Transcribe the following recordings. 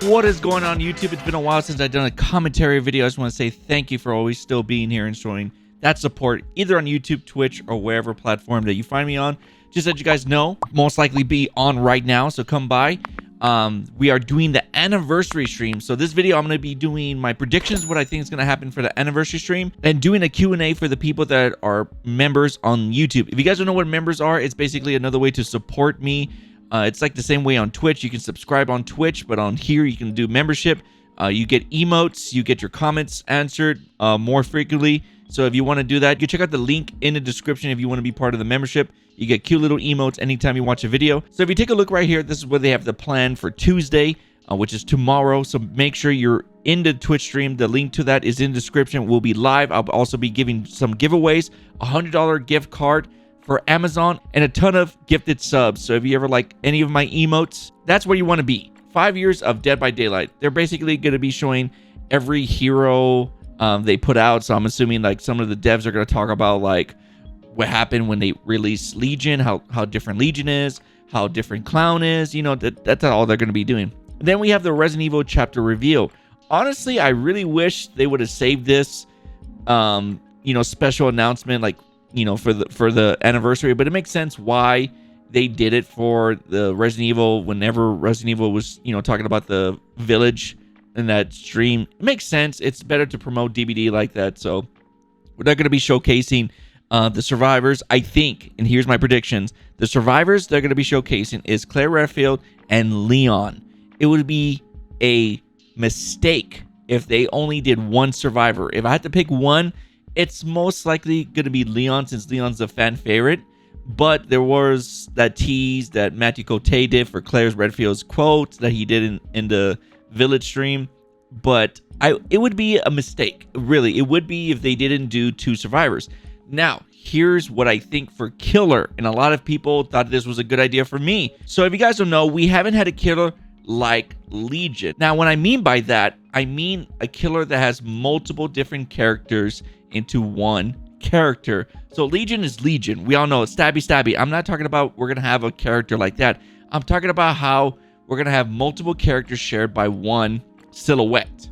What is going on, YouTube? It's been a while since I've done a commentary video. I just want to say thank you for always still being here and showing that support either on YouTube, Twitch, or wherever platform that you find me on. Just let you guys know, most likely be on right now, so come by. We are doing the anniversary stream. So this video, I'm going to be doing my predictions, what I think is going to happen for the anniversary stream, and doing a Q&A for the people that are members on YouTube. If you guys don't know what members are, it's basically another way to support me. It's like the same way on Twitch. You can subscribe on Twitch, but on here you can do membership. You get emotes, you get your comments answered more frequently. So if you want to do that, you check out the link in the description if you want to be part of the membership. You get cute little emotes anytime you watch a video. So if you take a look right here, this is where they have the plan for Tuesday, which is tomorrow. So make sure you're in the Twitch stream. The link to that is in the description. We'll be live. I'll also be giving some giveaways, a $100 gift card for Amazon, and a ton of gifted subs. So if you ever like any of my emotes, that's where you want to be. 5 years of Dead by Daylight. They're basically going to be showing every hero they put out. So I'm assuming like some of the devs are going to talk about like what happened when they released Legion, how different Legion is, how different Clown is. You know, that's all they're going to be doing. Then we have the Resident Evil chapter reveal. Honestly, I really wish they would have saved this, special announcement, like, for the anniversary, but it makes sense why they did it for the Resident Evil. Whenever Resident Evil was, talking about the village in that stream, it makes sense. It's better to promote DBD like that. So they're going to be showcasing the survivors, I think, and here's my predictions. The survivors they're going to be showcasing is Claire Redfield and Leon. It would be a mistake if they only did one survivor. If I had to pick one, it's most likely going to be Leon, since Leon's a fan favorite. But there was that tease that Matthew Cote did for Claire Redfield's quote that he did in the Village stream. But it would be a mistake, really. It would be if they didn't do two survivors. Now, here's what I think for Killer. And a lot of people thought this was a good idea for me. So if you guys don't know, we haven't had a killer like Legion. Now, what I mean by that, I mean a killer that has multiple different characters into one character. So Legion is Legion. We all know it's stabby. I'm not talking about we're going to have a character like that. I'm talking about how we're going to have multiple characters shared by one silhouette.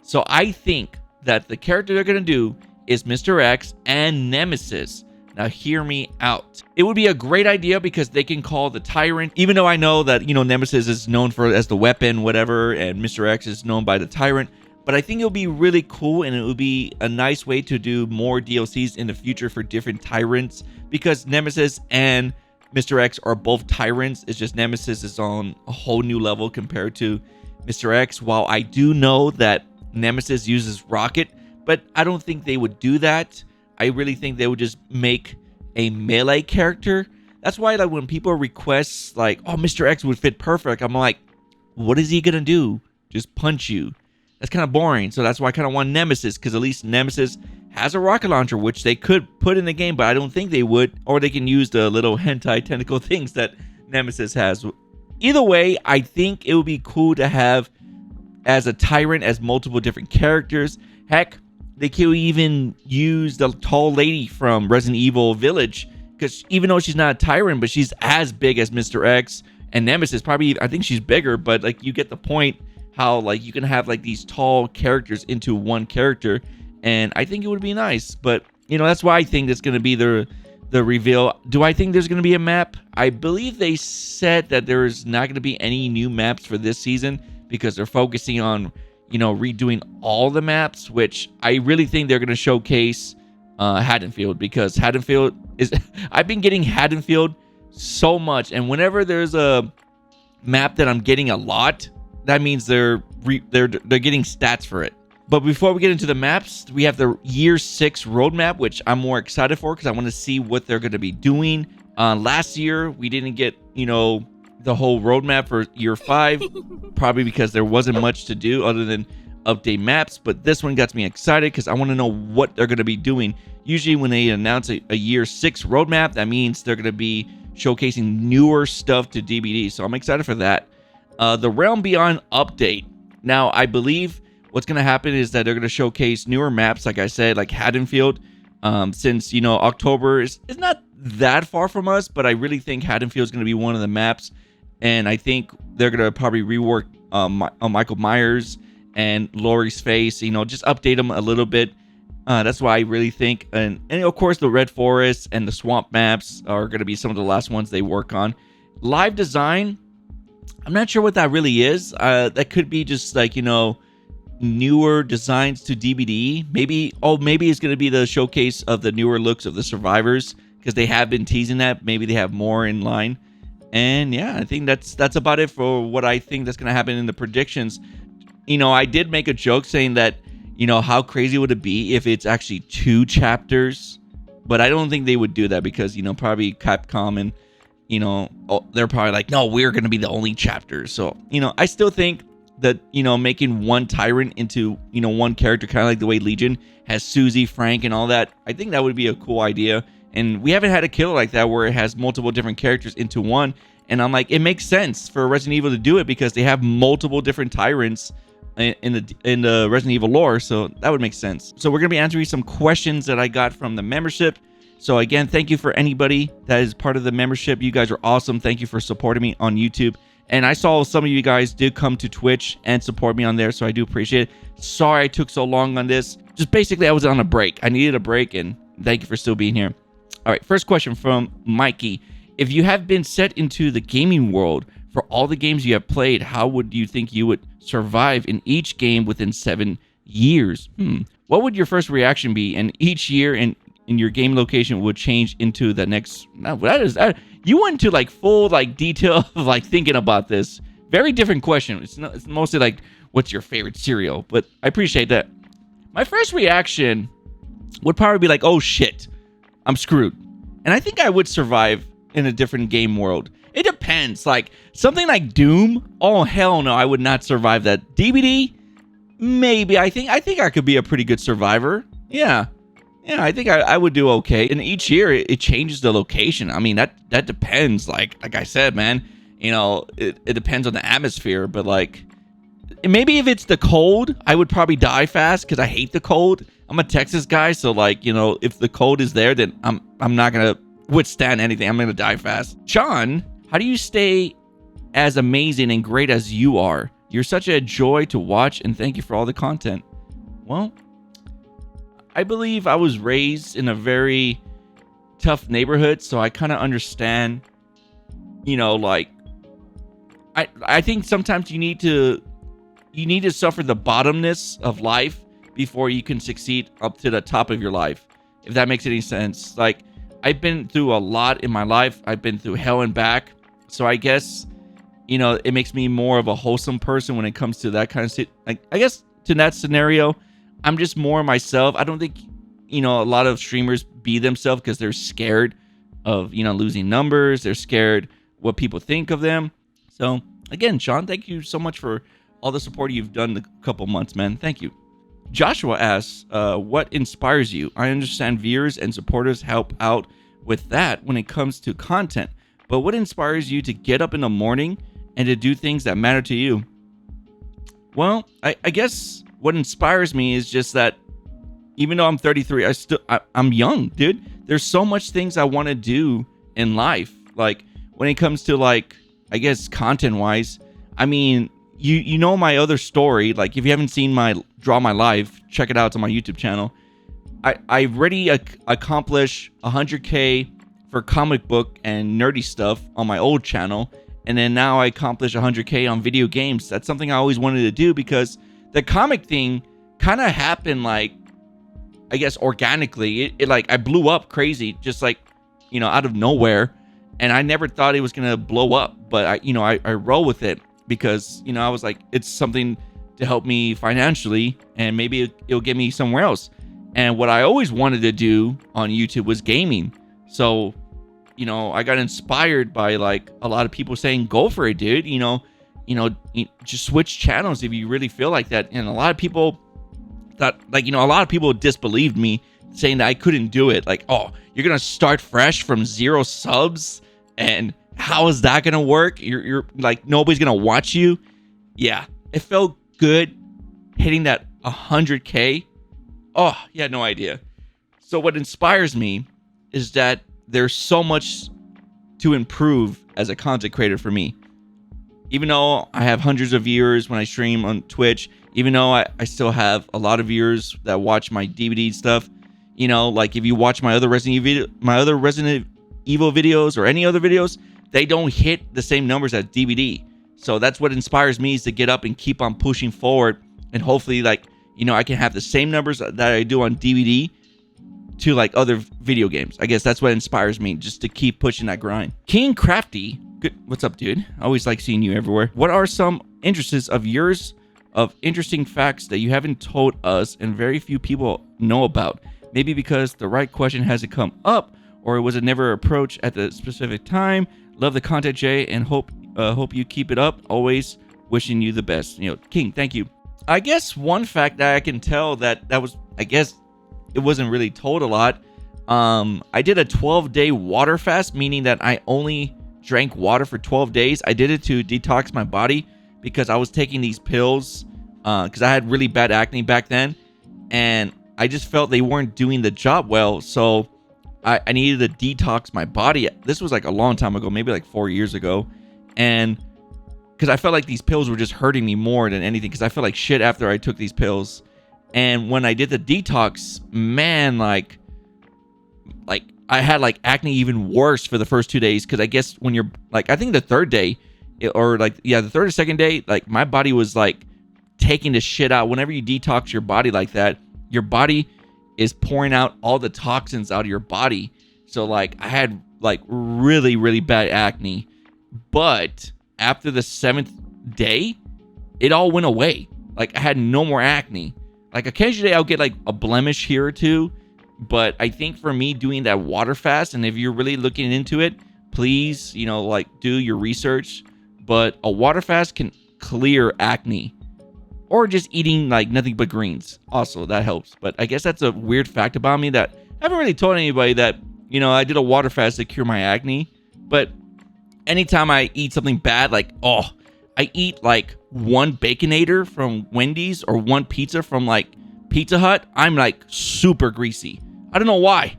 So I think that the character they're going to do is Mr. X and Nemesis. Now hear me out. It would be a great idea because they can call the Tyrant, even though I know that, Nemesis is known as the weapon, whatever, and Mr. X is known by the Tyrant. But I think it'll be really cool, and it would be a nice way to do more DLCs in the future for different Tyrants, because Nemesis and Mr. X are both Tyrants. It's just Nemesis is on a whole new level compared to Mr. X. While I do know that Nemesis uses rocket, but I don't think they would do that. I really think they would just make a melee character. That's why, like, when people request like, oh, Mr. X would fit perfect, I'm like, what is he gonna do? Just punch you? That's kind of boring. So that's why I kind of want Nemesis, because at least Nemesis has a rocket launcher, which they could put in the game, but I don't think they would. Or they can use the little hentai tentacle things that Nemesis has. Either way, I think it would be cool to have as a Tyrant as multiple different characters. Heck, they could even use the tall lady from Resident Evil Village, because even though she's not a Tyrant, but she's as big as Mr. X and Nemesis. Probably, I think she's bigger, but like, you get the point. How like you can have like these tall characters into one character, and I think it would be nice. But that's why I think that's going to be the reveal. Do I think there's going to be a map? I believe they said that there's not going to be any new maps for this season because they're focusing on redoing all the maps, which I really think they're going to showcase Haddonfield, because Haddonfield is I've been getting Haddonfield so much, and whenever there's a map that I'm getting a lot, that means they're getting stats for it. But before we get into the maps, we have the Year 6 roadmap, which I'm more excited for because I want to see what they're going to be doing. Last year, we didn't get, the whole roadmap for Year 5, probably because there wasn't much to do other than update maps. But this one gets me excited because I want to know what they're going to be doing. Usually when they announce a Year 6 roadmap, that means they're going to be showcasing newer stuff to DBD. So I'm excited for that. The Realm Beyond update. Now, I believe what's going to happen is that they're going to showcase newer maps, like I said, like Haddonfield. Since, October is not that far from us, but I really think Haddonfield is going to be one of the maps. And I think they're going to probably rework Michael Myers and Laurie's face. Just update them a little bit. That's what I really think. And of course, the Red Forest and the swamp maps are going to be some of the last ones they work on. Live design, I'm not sure what that really is. That could be just like, newer designs to DVD. Maybe it's going to be the showcase of the newer looks of the survivors, because they have been teasing that. Maybe they have more in line. And yeah, I think that's about it for what I think that's going to happen in the predictions. I did make a joke saying that, how crazy would it be if it's actually 2 chapters? But I don't think they would do that because, probably Capcom and, they're probably like, no, we're going to be the only chapters. So, I still think that, making one tyrant into, one character, kind of like the way Legion has Susie, Frank, and all that, I think that would be a cool idea. And we haven't had a killer like that where it has multiple different characters into one. And I'm like, it makes sense for Resident Evil to do it because they have multiple different tyrants in the Resident Evil lore, so that would make sense. So we're gonna be answering some questions that I got from the membership. So again, thank you for anybody that is part of the membership. You guys are awesome. Thank you for supporting me on YouTube. And I saw some of you guys did come to Twitch and support me on there, so I do appreciate it. Sorry I took so long on this. Just basically I was on a break. I needed a break, and thank you for still being here. All right, first question from Mikey. If you have been set into the gaming world for all the games you have played, how would you think you would survive in each game within 7 years? What would your first reaction be? And each year in your game location would change into the next. You went into like full like detail of like thinking about this. Very different question. It's mostly like, what's your favorite cereal? But I appreciate that. My first reaction would probably be like, oh shit, I'm screwed. And I think I would survive in a different game world. It depends. Like something like Doom. Oh hell no, I would not survive that. DBD, maybe. I think I could be a pretty good survivor. Yeah, I think I would do okay. And each year it changes the location. I mean that depends. Like I said, man. It depends on the atmosphere. But like maybe if it's the cold, I would probably die fast because I hate the cold. I'm a Texas guy, so like if the cold is there, then I'm not gonna withstand anything. I'm gonna die fast. John, how do you stay as amazing and great as you are? You're such a joy to watch, and thank you for all the content. Well, I believe I was raised in a very tough neighborhood, so I kind of understand. Like I think sometimes you need to suffer the bottomness of life before you can succeed up to the top of your life, if that makes any sense. Like I've been through a lot in my life. I've been through hell and back. So I guess, it makes me more of a wholesome person when it comes to that kind of like, I guess to that scenario, I'm just more myself. I don't think, a lot of streamers be themselves because they're scared of, losing numbers. They're scared what people think of them. So again, Sean, thank you so much for all the support you've done the couple months, man. Thank you. Joshua asks, what inspires you? I understand viewers and supporters help out with that when it comes to content, but what inspires you to get up in the morning and to do things that matter to you? Well, I guess what inspires me is just that even though I'm 33, I'm young, dude. There's so much things I want to do in life. Like when it comes to like, I guess content wise, I mean, you know my other story. Like if you haven't seen my Draw My Life, check it out. It's on my YouTube channel. I already accomplished 100K for comic book and nerdy stuff on my old channel, and then now I accomplished 100K on video games. That's something I always wanted to do because the comic thing kind of happened like, I guess organically. It like I blew up crazy, just like out of nowhere, and I never thought it was gonna blow up. But I roll with it because I was like, it's something to help me financially, and maybe it'll get me somewhere else. And what I always wanted to do on YouTube was gaming. So, I got inspired by like a lot of people saying, go for it, dude. Just switch channels if you really feel like that. And a lot of people thought like, a lot of people disbelieved me saying that I couldn't do it. Like, oh, you're going to start fresh from 0 subs. And how is that going to work? You're like, nobody's going to watch you. Yeah, it felt good hitting that 100K. Oh, you had no idea. So what inspires me is that there's so much to improve as a content creator for me. even though I have hundreds of viewers when I stream on Twitch, even though I still have a lot of viewers that watch my DVD stuff, you know, like if you watch my other Resident Evil videos or any other videos, they don't hit the same numbers as DVD. So that's what inspires me, is to get up and keep on pushing forward, and hopefully, like, you know, I can have the same numbers that I do on DVD to like other video games. I guess that's what inspires me, just to keep pushing that grind. King Crafty, good. What's up, dude? I always like seeing you everywhere. What are some interests of yours of interesting facts that you haven't told us and very few people know about? Maybe because the right question hasn't come up, or it was never approached at the specific time. Love the content, Jay, and hope you keep it up. Always wishing you the best. You know, King, thank you. I guess one fact that I can tell that was, I guess it wasn't really told a lot. I did a 12-day water fast, meaning that I only drank water for 12 days. I did it to detox my body because I was taking these pills because I had really bad acne back then, and I just felt they weren't doing the job well. So I needed to detox my body. This was like a long time ago, maybe like 4 years ago. And because I felt like these pills were just hurting me more than anything, because I felt like shit after I took these pills. And when I did the detox, man, like I had like acne even worse for the first 2 days. Because I guess when you're like, I think the third day, or like, yeah, the third or second day, like my body was like taking the shit out. Whenever you detox your body like that, your body is pouring out all the toxins out of your body. So like I had like really, really bad acne. But after the 7th day, it all went away. Like I had no more acne. Like occasionally I'll get like a blemish here or two, but I think for me doing that water fast, and if you're really looking into it, please, you know, like do your research. But a water fast can clear acne, or just eating like nothing but greens. Also, that helps. But I guess that's a weird fact about me that I haven't really told anybody, that, you know, I did a water fast to cure my acne. But anytime I eat something bad, like, I eat like one Baconator from Wendy's or one pizza from like Pizza Hut, I'm like super greasy. I don't know why.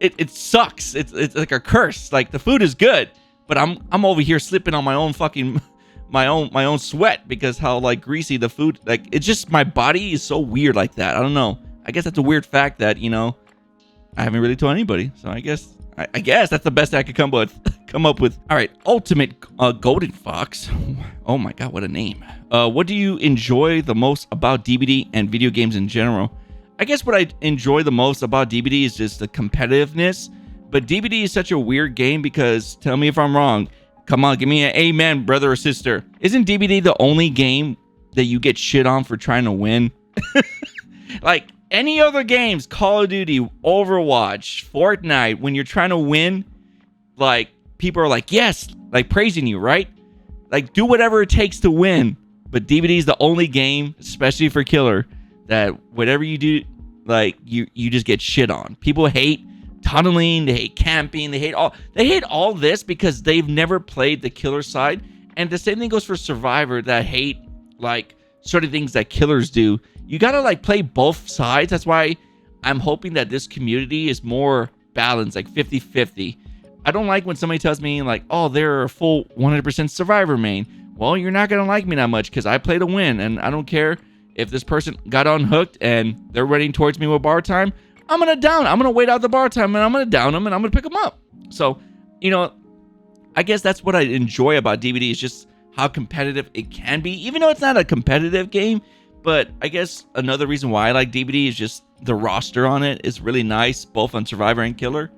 It sucks. It's like a curse. Like the food is good, but I'm over here slipping on my own fucking my own sweat because how like greasy the food. Like it's just, my body is so weird like that. I don't know. I guess that's a weird fact that, you know, I haven't really told anybody. So I guess that's the best I could come up with. All right, Ultimate Golden Fox. Oh my god, what a name. What do you enjoy the most about DBD and video games in general? I guess what I enjoy the most about DBD is just the competitiveness. But DBD is such a weird game because, tell me if I'm wrong. Come on, give me an amen, brother or sister. Isn't DBD the only game that you get shit on for trying to win? Like any other games, Call of Duty, Overwatch, Fortnite, when you're trying to win, like people are like, yes, like praising you, right? Like do whatever it takes to win. But DBD is the only game, especially for Killer, that whatever you do, like you just get shit on. People hate tunneling, they hate camping, they hate all this because they've never played the Killer side. And the same thing goes for Survivor, that hate like certain things that killers do. You gotta like play both sides. That's why I'm hoping that this community is more balanced, like 50-50. I don't like when somebody tells me like, oh, they're a full 100% Survivor main. Well, you're not gonna like me that much because I play to win, and I don't care if this person got unhooked and they're running towards me with bar time. I'm gonna wait out the bar time, and I'm gonna down them, and I'm gonna pick them up. So, you know, I guess that's what I enjoy about DBD, is just how competitive it can be, even though it's not a competitive game. But I guess another reason why I like DBD is just the roster on it is really nice, both on Survivor and Killer.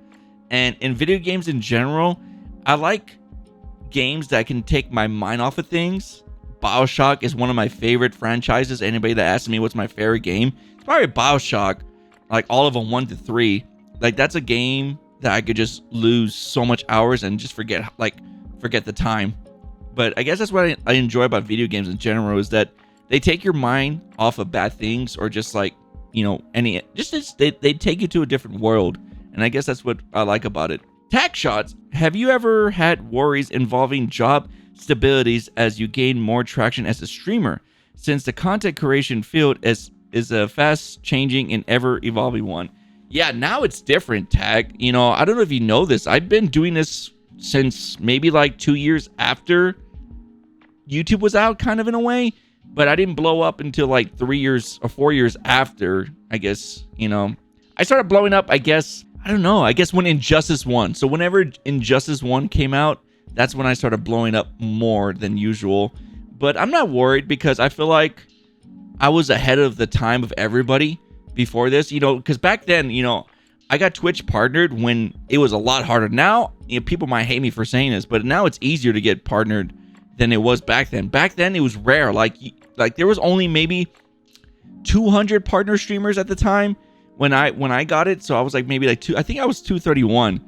And in video games in general, I like games that can take my mind off of things. BioShock is one of my favorite franchises. Anybody that asks me what's my favorite game, it's probably BioShock. Like all of them, 1 to 3. Like that's a game that I could just lose so much hours and just forget the time. But I guess that's what I enjoy about video games in general, is that they take your mind off of bad things, or just like, you know, they take you to a different world. And I guess that's what I like about it. Tack Shots, have you ever had worries involving job stabilities as you gain more traction as a streamer, since the content creation field is a fast changing and ever evolving one? Yeah, now it's different, Tag. You know, I don't know if you know this. I've been doing this since maybe like 2 years after YouTube was out kind of in a way, but I didn't blow up until like 3 years or 4 years after, I guess, I started blowing up, I guess, I don't know, I guess when Injustice 1. So whenever Injustice 1 came out, that's when I started blowing up more than usual. But I'm not worried because I feel like I was ahead of the time of everybody before this, because back then, I got Twitch partnered when it was a lot harder. Now, people might hate me for saying this, but now it's easier to get partnered than it was back then. Back then, it was rare. Like there was only maybe 200 partner streamers at the time when I got it. So I was like maybe like I think I was 231.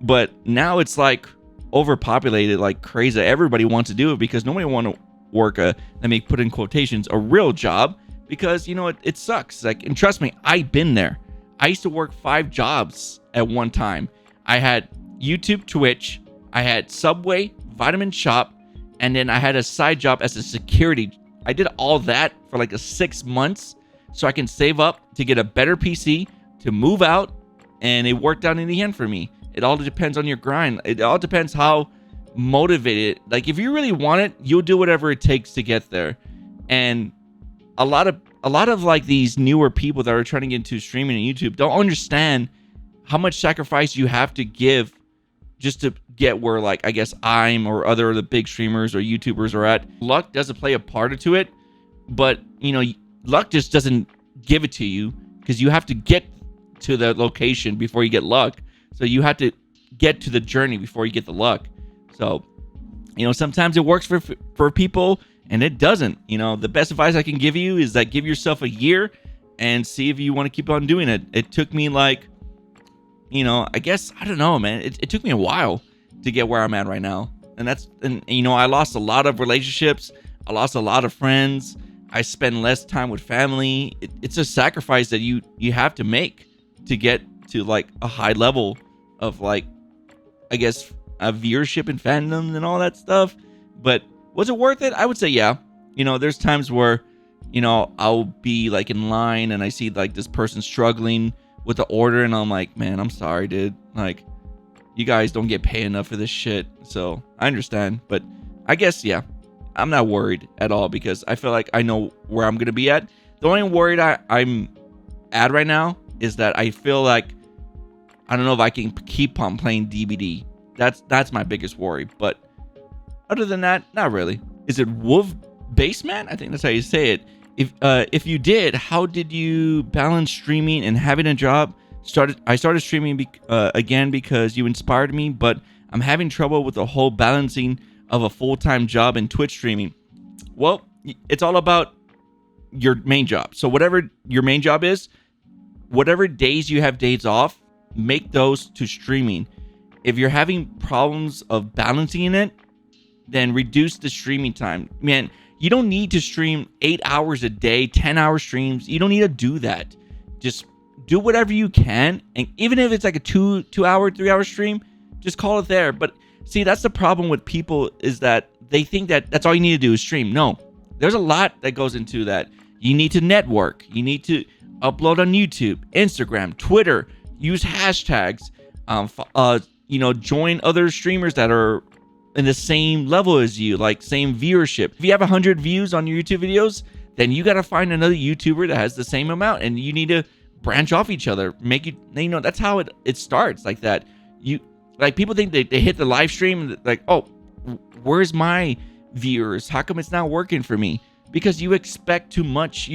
But now it's like overpopulated like crazy. Everybody wants to do it because nobody want to work let me put in quotations, a real job, because it sucks. Like, and trust me, I've been there. I used to work 5 jobs at one time. I had YouTube, Twitch, I had Subway, Vitamin Shop, and then I had a side job as a security. I did all that for like 6 months so I can save up to get a better PC, to move out, and it worked out in the end for me. It all depends on your grind. It all depends how motivated. Like, if you really want it, you'll do whatever it takes to get there. And a lot of like these newer people that are trying to get into streaming and YouTube don't understand how much sacrifice you have to give just to get where, like, I guess I'm or other of the big streamers or YouTubers are at. Luck doesn't play a part into it, but luck just doesn't give it to you, because you have to get to the location before you get luck. So you have to get to the journey before you get the luck. So, sometimes it works for people and it doesn't. The best advice I can give you is that give yourself a year and see if you want to keep on doing it. It took me like, I guess, I don't know, man. It took me a while to get where I'm at right now. And I lost a lot of relationships. I lost a lot of friends. I spend less time with family. It's a sacrifice that you have to make to get to like a high level of, like, I guess, a viewership and fandom and all that stuff. But was it worth it? I would say yeah. There's times where, I'll be like in line and I see like this person struggling with the order, and I'm like, man, I'm sorry, dude. Like, you guys don't get paid enough for this shit. So I understand, but I guess, yeah, I'm not worried at all because I feel like I know where I'm going to be at. The only worried I'm at right now is that I feel like I don't know if I can keep on playing DBD. That's my biggest worry. But other than that, not really. Is it Wolf Baseman? I think that's how you say it. If you did, how did you balance streaming and having a job? I started streaming again because you inspired me, but I'm having trouble with the whole balancing of a full-time job and Twitch streaming. Well, it's all about your main job. So whatever your main job is, whatever days you have days off, make those to streaming. If you're having problems of balancing it, then reduce the streaming time. Man, you don't need to stream 8 hours a day, 10-hour streams. You don't need to do that. Just do whatever you can. And even if it's like a 2-hour, 3-hour stream, just call it there. But see, that's the problem with people, is that they think that that's all you need to do is stream. No, there's a lot that goes into that. You need to network. You need to upload on YouTube, Instagram, Twitter, use hashtags, join other streamers that are in the same level as you, like same viewership. If you have 100 views on your YouTube videos, then you got to find another YouTuber that has the same amount, and you need to branch off each other. Make it, that's how it starts like that. People think they hit the live stream and like, oh, where's my viewers? How come it's not working for me? Because you expect too much.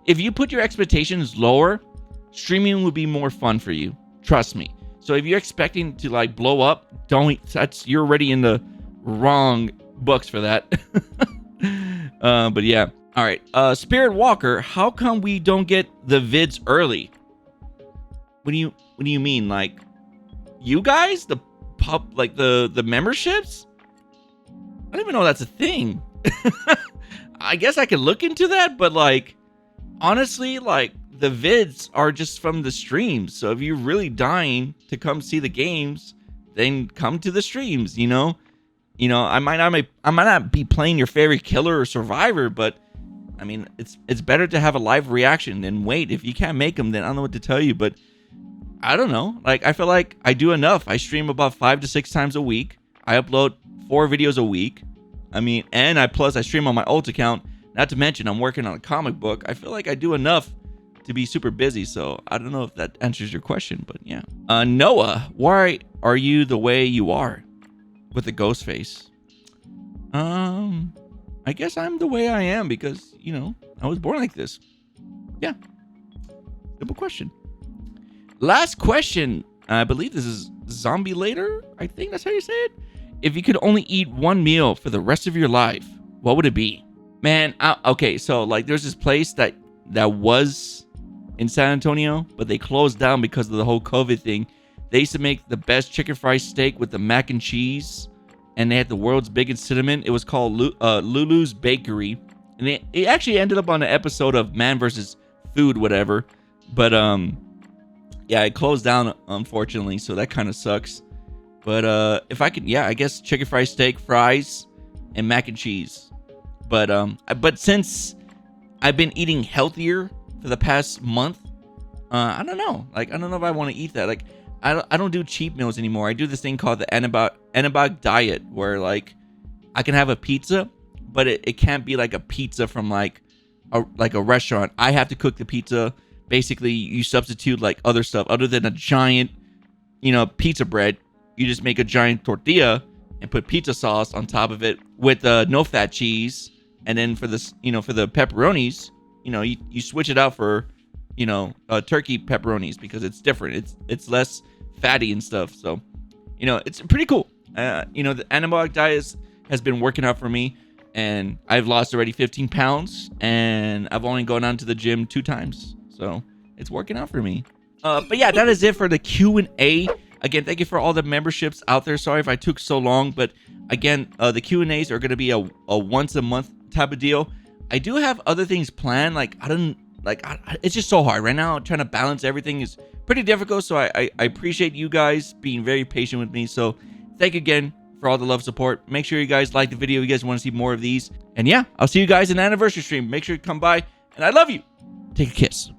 If you put your expectations lower, streaming would be more fun for you. Trust me. So if you're expecting to like blow up, you're already in the wrong books for that. But yeah. All right. Spirit Walker, how come we don't get the vids early? What do you mean? Like, you guys, the memberships? I don't even know that's a thing. I guess I could look into that, but like, honestly, like, the vids are just from the streams. So if you're really dying to come see the games, then come to the streams. I might not be playing your favorite killer or survivor, but I mean, it's better to have a live reaction than wait. If you can't make them, then I don't know what to tell you. But I don't know. Like, I feel like I do enough. I stream about 5 to 6 times a week. I upload 4 videos a week. I mean, and I stream on my old account. Not to mention, I'm working on a comic book. I feel like I do enough to be super busy. So I don't know if that answers your question, but yeah. Noah, why are you the way you are with the ghost face? I guess I'm the way I am because, you know, I was born like this. Yeah. Simple question. Last question. I believe this is Zombie Later. I think that's how you say it. If you could only eat one meal for the rest of your life, what would it be? Man, okay, so like there's this place that was in San Antonio, but they closed down because of the whole COVID thing. They used to make the best chicken fried steak with the mac and cheese, and they had the world's biggest cinnamon. It was called Lulu's Bakery, and it actually ended up on an episode of Man vs. Food, whatever. But yeah, it closed down unfortunately, so that kind of sucks. But if I could, yeah, I guess chicken fried steak, fries, and mac and cheese. But since I've been eating healthier for the past month, I don't know. Like, I don't know if I want to eat that. Like, I don't do cheap meals anymore. I do this thing called the anabolic diet, where like I can have a pizza, but it can't be like a pizza from like a restaurant. I have to cook the pizza. Basically, you substitute like other stuff other than a giant, you know, pizza bread. You just make a giant tortilla and put pizza sauce on top of it with no fat cheese. And then for this, you know, for the pepperonis, you know, you switch it out for, you know, turkey pepperonis because it's different. It's less fatty and stuff. So, you know, it's pretty cool. You know, the anabolic diet has been working out for me, and I've lost already 15 pounds, and I've only gone down to the gym 2 times. So it's working out for me. But yeah, that is it for the Q&A. Again, thank you for all the memberships out there. Sorry if I took so long, but again, the Q&As are going to be a once a month type of deal. I do have other things planned. Like, it's just so hard right now. Trying to balance everything is pretty difficult. So I appreciate you guys being very patient with me. So thank you again for all the love, support. Make sure you guys like the video. You guys want to see more of these. And yeah, I'll see you guys in the anniversary stream. Make sure you come by. And I love you. Take a kiss.